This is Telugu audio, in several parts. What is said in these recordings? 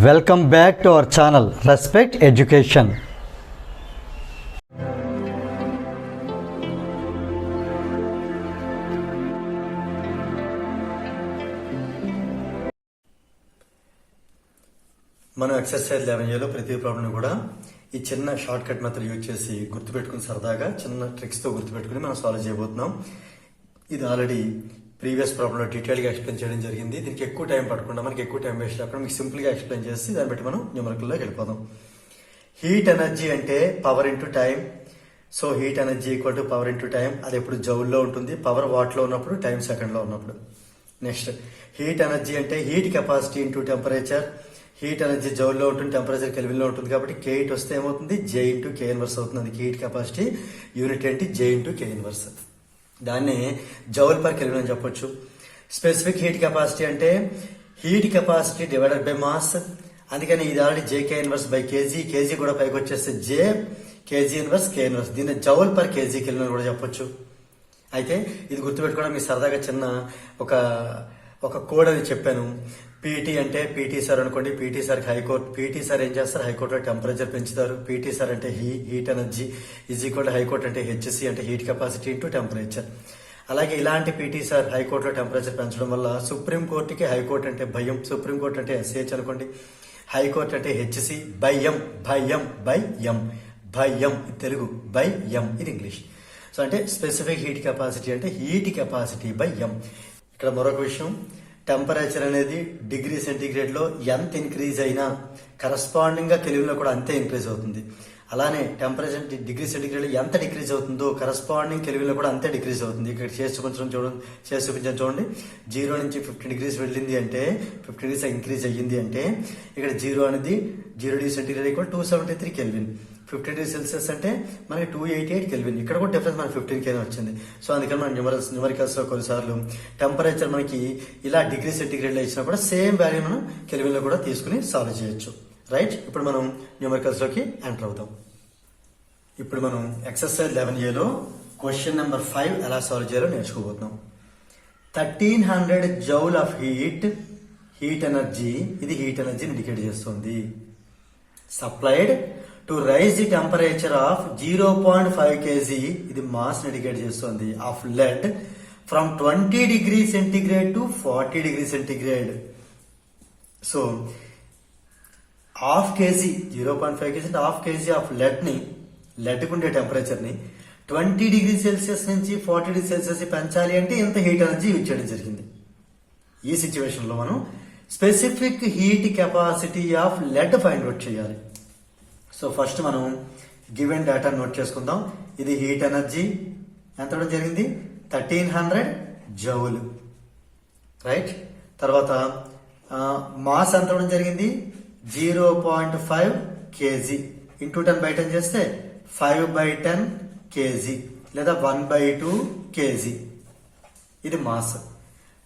Welcome back to our channel respect education. మనం ఎక్సర్సైజ్ 11లో ప్రతి ప్రాబ్లం కూడా ఈ చిన్న షార్ట్ కట్ మెథడ్ యూజ్ చేసి గుర్తుపెట్టుకుని సరదాగా చిన్న ట్రిక్స్తో గుర్తుపెట్టుకుని మనం సాల్వ్ చేయబోతున్నాం. ఇది ఆల్రెడీ ప్రీవియస్ ప్రాబ్లంలో డీటెయిల్గా ఎక్స్ప్లెయిన్ చేయడం జరిగింది. దీనికి ఎక్కువ టైం పడకుండా మనకి ఎక్కువ టైం వేస్ట్ అక్కడ మీకు సింపుల్గా ఎక్స్ప్లెయిన్ చేసి దాన్ని బట్టి మనం న్యూమరికల్లోకి వెళ్ళిపోదాం. హీట్ ఎనర్జీ అంటే power into time. So heat energy equal to power into time. అది ఎప్పుడు జౌల్లో ఉంటుంది, పవర్ వాట్లో ఉన్నప్పుడు, టైం సెకండ్లో ఉన్నప్పుడు. నెక్స్ట్ హీట్ ఎనర్జీ అంటే heat capacity into temperature. Heat energy జౌల్లో ఉంటుంది, టెంపరేచర్ కెల్విన్లో ఉంటుంది కాబట్టి K వస్తే ఏమవుతుంది, J ఇంటూ K ఇన్వర్స్ అవుతుంది. హీట్ కెపాసిటీ యూనిట్ ఏంటి, J ఇంటూ K ఇన్వర్స్. దాన్ని జౌల్ పర్ కెల్విన్ అని చెప్పొచ్చు. స్పెసిఫిక్ హీట్ కెపాసిటీ అంటే heat capacity divided by mass. అందుకని ఇది already JK inverse by kg. Kg కూడా పైకి వచ్చేస్తే J kg inverse K inverse. దీన్ని జౌల్ పర్ కేజీ కెల్విన్ కూడా చెప్పొచ్చు. అయితే ఇది గుర్తుపెట్టుకోవడం మీకు సరదాగా చిన్న ఒక కోడ్ అని చెప్పాను. పీటీ అంటే పీటీ సార్ అనుకోండి. పీటీ సార్కి హైకోర్టు, పీటీ సార్ ఏం చేస్తారు, హైకోర్టులో టెంపరేచర్ పెంచుతారు. పీటీ సార్ అంటే heat energy is equal high court అంటే HC అంటే హీట్ కెపాసిటీ ఇంటూ టెంపరేచర్. అలాగే ఇలాంటి పీటీ సార్ హైకోర్టులో టెంపరేచర్ పెంచడం వల్ల సుప్రీం కోర్టుకి హైకోర్టు అంటే భయం, సుప్రీం కోర్టు అంటే SH అనుకోండి, హైకోర్టు అంటే HC భయం భయం బై ఎం. భయం ఇది తెలుగు, బై ఎం ఇది ఇంగ్లీష్. సో అంటే స్పెసిఫిక్ హీట్ కెపాసిటీ అంటే హీట్ కెపాసిటీ బై ఎం. ఇక్కడ మరొక విషయం, టెంపరేచర్ అనేది డిగ్రీ సెంటీగ్రేడ్ లో ఎంత ఇంక్రీజ్ అయినా కరస్పాండింగ్ గా కెల్విన్ లో కూడా అంతే ఇంక్రీజ్ అవుతుంది. అలానే టెంపరేచర్ డిగ్రీ సెంటీగ్రేడ్ లో ఎంత డిక్రీజ్ అవుతుందో కరస్పాండింగ్ కెల్విన్ లో కూడా అంతే డిక్రీజ్ అవుతుంది. ఇక్కడ చేసి చూపించడం చూడండి. 0 నుంచి 15 డిగ్రీస్ వెళ్ళింది అంటే 15 డిగ్రీస్ ఇంక్రీజ్ అయ్యింది అంటే ఇక్కడ 0 అనేది 0 degree centigrade equal 273 kelvin. 15 degree Celsius అంటే మనకి 288 కెల్విన్. ఇక్కడ కూడా డిఫరెన్స్ మనకి 15 కే వచ్చింది. సో అందుకని మనం న్యూమరికల్స్ లో కొన్నిసార్లు టెంపరేచర్ మనకి ఇలా డిగ్రీ సెంటీగ్రేడ్ లో ఇచ్చినా కూడా సేమ్ వాల్యూ మనం కెల్విన్ లో కూడా తీసుకుని సాల్వ్ చేయొచ్చు. రైట్, ఇప్పుడు మనం న్యూమరికల్స్ లోకి ఎంటర్ అవుతాం. ఇప్పుడు మనం ఎక్సర్సైజ్ 11లో క్వశ్చన్ నెంబర్ 5 ఎలా సాల్వ్ చేయాలో నేర్చుకోబోతున్నాం. 1300 జౌల్ ఆఫ్ హీట్ ఎనర్జీ, ఇది హీట్ ఎనర్జీని ఇండికేట్ చేస్తుంది. Supplied to rise the temperature of 0.5 kg, ఇది మాస్ ఇండికేట్ చేస్తుంది, of lead from 20 degree centigrade to 40 degree centigrade. So half KG 0.5 kg అంటే హాఫ్ కేజీ ఆఫ్ లెడ్ ఉండే టెంపరేచర్ ని 20 డిగ్రీ సెల్సియస్ నుంచి 40 డిగ్రీ సెల్సియస్ పెంచాలి అంటే ఇంత హీట్ ఎనర్జీ యూజ్ చేయడం జరిగింది. ఈ సిచ్యువేషన్ లో మనం specific heat capacity of lead find out చేయాలి. సో ఫస్ట్ మనం గివెన్ డేటా నోట్ చేసుకుందాం. ఇది హీట్ ఎనర్జీ ఎంత ఇవ్వడం జరిగింది, 1300 జౌల్. రైట్, తర్వాత మాస్ ఎంత ఇవ్వడం జరిగింది, 0.5 kg. ఇంటూ 10/10 చేస్తే 5/10 kg లేదా 1/2 kg. ఇది మాస్.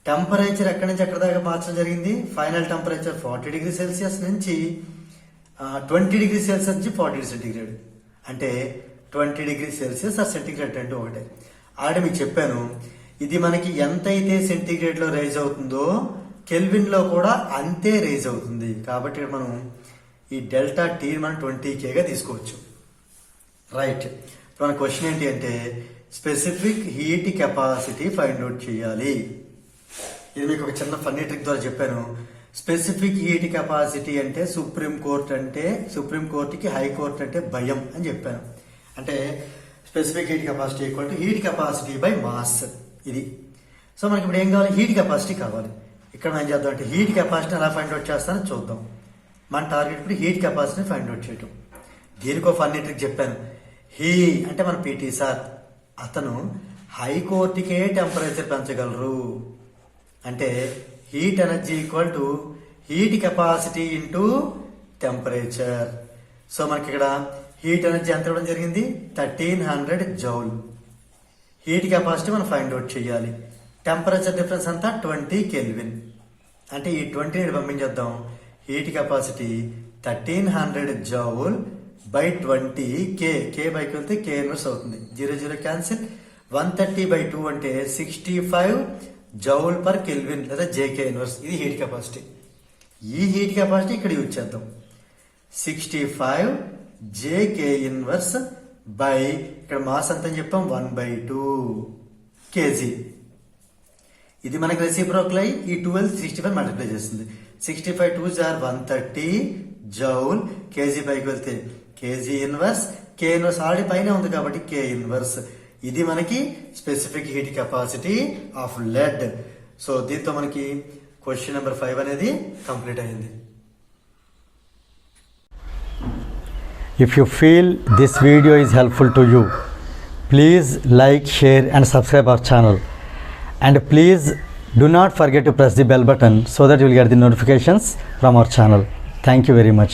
టెంపరేచర్ ఎక్కడి నుంచి ఎక్కడి దాకా మార్చడం జరిగింది, ఫైనల్ టెంపరేచర్ 40 డిగ్రీ సెల్సియస్ నుంచి 20 డిగ్రీ సెల్సియస్ నుంచి 40 డిగ్రీ సెంటీగ్రేడ్. అంటే 20 డిగ్రీ సెల్సియస్ ఆ సెంటీగ్రేడ్ రెండు ఒకటే. ఆల్రెడీ మీకు చెప్పాను, ఇది మనకి ఎంతైతే సెంటీగ్రేడ్ లో రైజ్ అవుతుందో కెల్విన్ లో కూడా అంతే రైజ్ అవుతుంది. కాబట్టి ఇక్కడ మనం ఈ డెల్టా టీ మనం 20K గా తీసుకోవచ్చు. రైట్, మన క్వశ్చన్ ఏంటి అంటే specific heat capacity find out చేయాలి. ఇది మీకు ఒక చిన్న ఫన్నీ ట్రిక్ ద్వారా చెప్పాను. స్పెసిఫిక్ హీట్ కెపాసిటీ అంటే సుప్రీం కోర్టుకి హైకోర్టు అంటే భయం అని చెప్పాను. అంటే specific heat capacity equal to heat capacity by mass. ఇది. సో మనకి ఇప్పుడు ఏం కావాలి, హీట్ కెపాసిటీ కావాలి. ఇక్కడ మనం ఏం చేద్దాం అంటే హీట్ కెపాసిటీ ఎలా ఫైండ్ అవుట్ చేస్తానో చూద్దాం. మన టార్గెట్ ఇప్పుడు హీట్ కెపాసిటీని ఫైండ్ అవుట్ చేయటం. దీనికో ఫన్నీ ట్రిక్ చెప్పాను. అంటే మన పీటీ సార్, అతను హైకోర్టుకే టెంపరేచర్ పెంచగలరు. అంటే heat energy equal to heat capacity into temperature. So మనకి ఇక్కడ హీట్ ఎనర్జీ ఎంత ఇవ్వడం జరిగింది, 1300 జౌల్. హీట్ కెపాసిటీ మనం ఫైండ్ అవుట్ చేయాలి. టెంపరేచర్ డిఫరెన్స్ అంతా 20 కెల్విన్. అంటే ఈ 20 పంపించేద్దాం. హీట్ కెపాసిటీ 1300 జౌల్ బై 20 కే బైకి వెళ్తే K ఇన్వర్స్ అవుతుంది. 0 క్యాన్సిల్. 130/2 అంటే 65 జౌల్ పర్ కెల్విన్ లేదా JK ఇన్వర్స్. ఇది హీట్ కెపాసిటీ. ఈ హీట్ కెపాసిటీ ఇక్కడ యూజ్ చేద్దాం. 65 JK ఇన్వర్స్ బై ఇక్కడ మాస్ అంత చెప్పాం 1/2 kg. ఇది మనకి రెసిప్రోకల్ అయి ఈ 65 మల్టిప్లై చేస్తుంది. 65 2s are 130 జౌల్. కేజీ పైకి వెళ్తే KG inverse, K inverse already పైన ఉంది కాబట్టి కే ఇన్వర్స్. ఇది మనకి specific heat capacity of lead. So దీంతో మనకి క్వశ్చన్ నెంబర్ 5 అనేది కంప్లీట్ అయింది. If you feel this video is helpful to you, please like, share and subscribe our channel. And please do not forget to press the bell button so that you will get the notifications from our channel. Thank you very much.